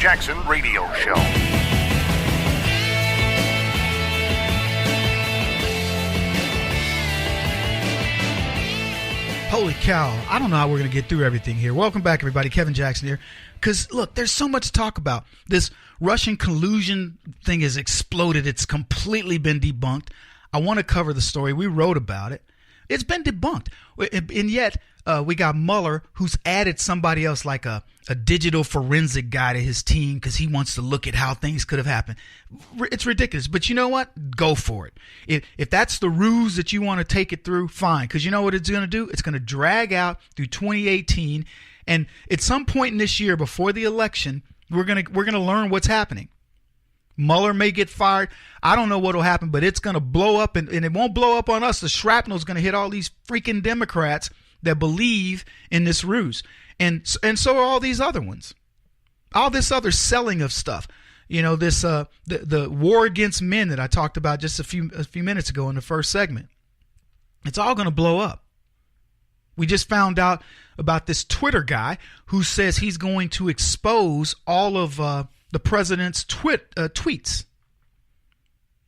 Jackson Radio Show. Holy cow. I don't know how we're going to get through everything here. Welcome back, everybody. Kevin Jackson here. Because, look, there's so much to talk about. This Russian collusion thing has exploded. It's completely been debunked. I want to cover the story. We wrote about it. It's been debunked. And yet, we got Mueller, who's added somebody else like a digital forensic guy to his team because he wants to look at how things could have happened. It's ridiculous. But you know what? Go for it. If that's the ruse that you want to take it through, fine. Because you know what it's going to do? It's going to drag out through 2018. And at some point in this year, before the election, we're gonna learn what's happening. Mueller may get fired. I don't know what will happen, but it's going to blow up, and it won't blow up on us. The shrapnel is going to hit all these freaking Democrats that believe in this ruse. And so are all these other ones. All this other selling of stuff. You know, this the war against men that I talked about just a few minutes ago in the first segment. It's all going to blow up. We just found out about this Twitter guy who says he's going to expose all of the president's tweets.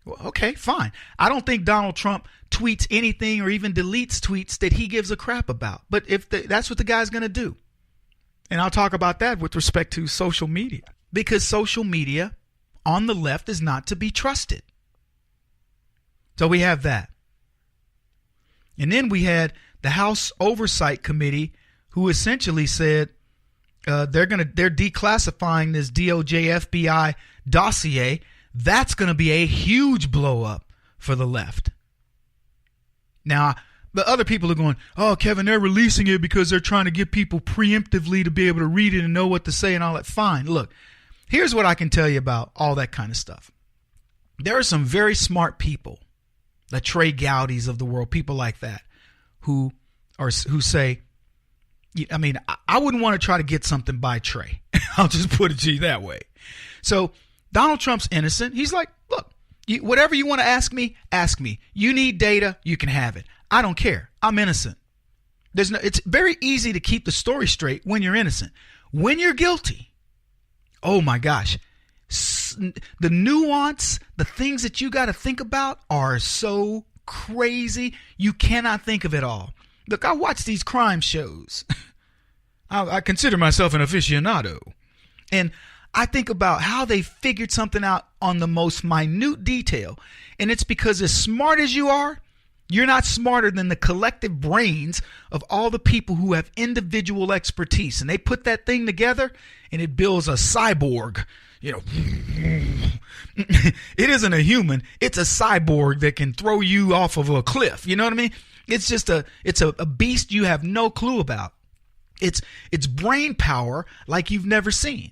Well, okay, fine. I don't think Donald Trump tweets anything or even deletes tweets that he gives a crap about. But if that's what the guy's going to do. And I'll talk about that with respect to social media. Because social media on the left is not to be trusted. So we have that. And then we had the House Oversight Committee who essentially said they're declassifying this DOJ FBI dossier. That's going to be a huge blow up for the left. Now, the other people are going, oh, Kevin, they're releasing it because they're trying to get people preemptively to be able to read it and know what to say and all that. Fine. Look, here's what I can tell you about all that kind of stuff. There are some very smart people, the Trey Gowdies of the world, people like that, who say, I mean, I wouldn't want to try to get something by Trey. I'll just put it to you that way. So Donald Trump's innocent. He's like, look, whatever you want to ask me, ask me. You need data, you can have it. I don't care. I'm innocent. It's very easy to keep the story straight when you're innocent. When you're guilty, oh my gosh, the nuance, the things that you got to think about are so crazy. You cannot think of it all. Look, I watch these crime shows. I consider myself an aficionado. And I think about how they figured something out on the most minute detail. And it's because as smart as you are, you're not smarter than the collective brains of all the people who have individual expertise. And they put that thing together and it builds a cyborg. You know, it isn't a human. It's a cyborg that can throw you off of a cliff. You know what I mean? It's just a beast you have no clue about. It's brain power like you've never seen.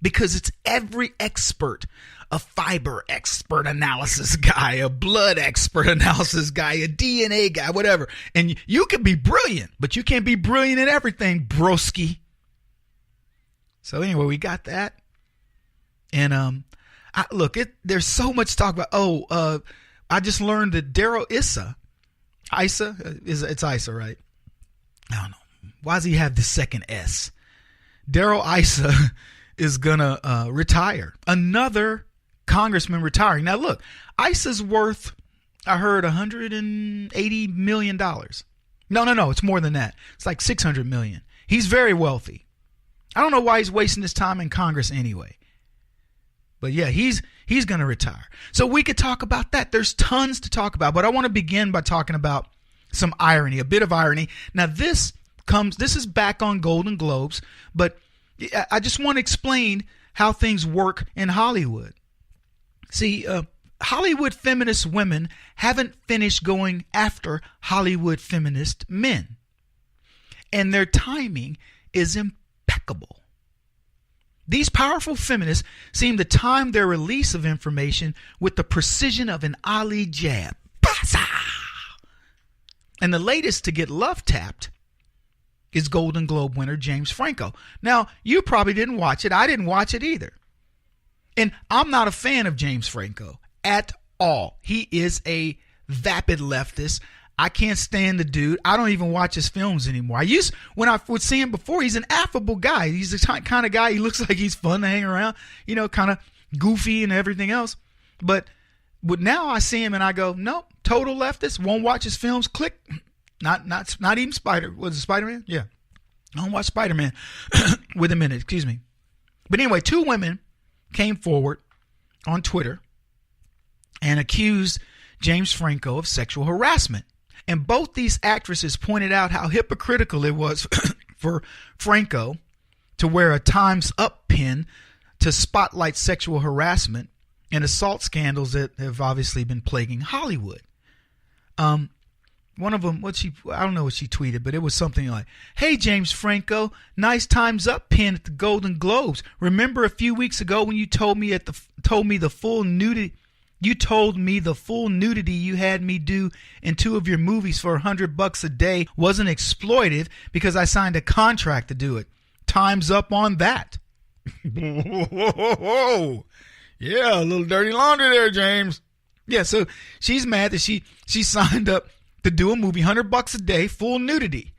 Because it's every expert, a fiber expert analysis guy, a blood expert analysis guy, a DNA guy, whatever. And you can be brilliant, but you can't be brilliant in everything, broski. So anyway, we got that. And there's so much to talk about. I just learned that Daryl Issa, it's Issa, right? I don't know. Why does he have the second S? Daryl Issa is gonna retire. Another congressman retiring. Now look, Issa's worth, I heard, $180 million. No, it's more than that. It's like $600 million. He's very wealthy. I don't know why he's wasting his time in Congress anyway. But yeah, he's gonna retire. So we could talk about that. There's tons to talk about, but I want to begin by talking about some irony, a bit of irony. Now this is back on Golden Globes, but I just want to explain how things work in Hollywood. See, Hollywood feminist women haven't finished going after Hollywood feminist men. And their timing is impeccable. These powerful feminists seem to time their release of information with the precision of an Ali jab. Basa! And the latest to get love tapped is Golden Globe winner James Franco. Now, you probably didn't watch it. I didn't watch it either. And I'm not a fan of James Franco at all. He is a vapid leftist. I can't stand the dude. I don't even watch his films anymore. When I would see him before, he's an affable guy. He's the kind of guy, he looks like he's fun to hang around, kind of goofy and everything else. But now I see him and I go, nope, total leftist, won't watch his films, click. Not even was it Spider-Man? Yeah. I don't watch Spider-Man with a minute, excuse me. But anyway, 2 women came forward on Twitter and accused James Franco of sexual harassment. And both these actresses pointed out how hypocritical it was for Franco to wear a Time's Up pin to spotlight sexual harassment and assault scandals that have obviously been plaguing Hollywood. One of them, I don't know what she tweeted, but it was something like, "Hey, James Franco, nice Time's Up pin at the Golden Globes. Remember a few weeks ago when you told me the full nudity you had me do in 2 of your movies for $100 a day wasn't exploitive because I signed a contract to do it. Time's up on that." Whoa. Yeah, a little dirty laundry there, James. Yeah, so she's mad that she signed up to do a movie, $100 a day, full nudity.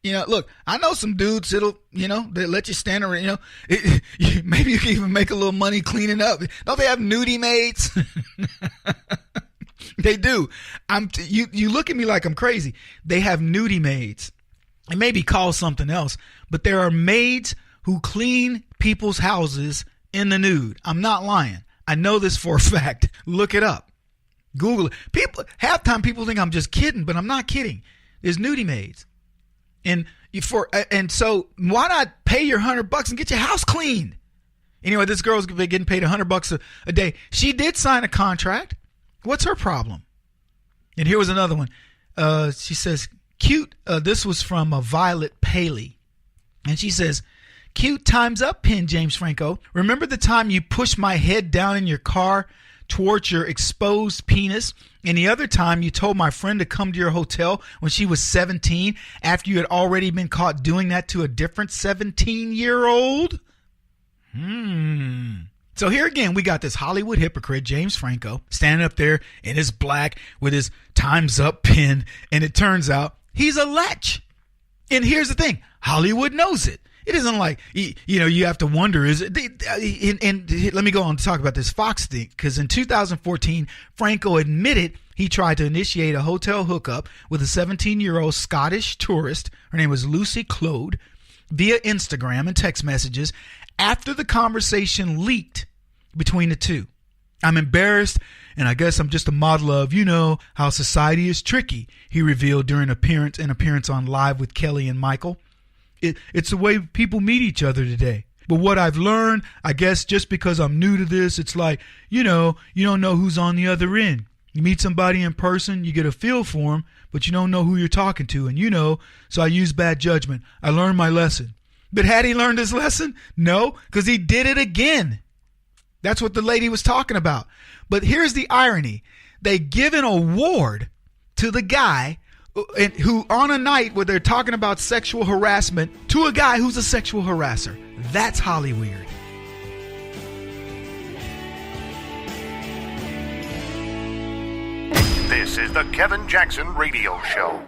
Look, I know some dudes they let you stand around, maybe you can even make a little money cleaning up. Don't they have nudie maids? They do. You look at me like I'm crazy. They have nudie maids. It may be called something else, but there are maids who clean people's houses in the nude. I'm not lying. I know this for a fact. Look it up. Google it. Half time people think I'm just kidding, but I'm not kidding. There's nudie maids. And so why not pay your $100 and get your house cleaned? Anyway, this girl's getting paid $100 a day. She did sign a contract. What's her problem? And here was another one. She says, cute. This was from Violet Paley. And she says, "Cute Time's Up pin, James Franco. Remember the time you pushed my head down in your car towards your exposed penis, and the other time you told my friend to come to your hotel when she was 17 after you had already been caught doing that to a different 17-year-old? So here again, we got this Hollywood hypocrite, James Franco, standing up there in his black with his Time's Up pin, and it turns out he's a lech. And here's the thing, Hollywood knows it. It isn't like, you have to wonder, is it? And let me go on to talk about this Fox thing, because in 2014, Franco admitted he tried to initiate a hotel hookup with a 17-year-old Scottish tourist. Her name was Lucy Claude, via Instagram and text messages after the conversation leaked between the two. "I'm embarrassed, and I guess I'm just a model of, how society is tricky," he revealed during an appearance on Live with Kelly and Michael. It's the way people meet each other today. But what I've learned, I guess just because I'm new to this, it's like, you don't know who's on the other end. You meet somebody in person, you get a feel for them, but you don't know who you're talking to. And so I use bad judgment. I learned my lesson. But had he learned his lesson? No, because he did it again. That's what the lady was talking about. But here's the irony. They give an award to the guy who on a night where they're talking about sexual harassment to a guy who's a sexual harasser. That's Hollywood. This is the Kevin Jackson Radio Show.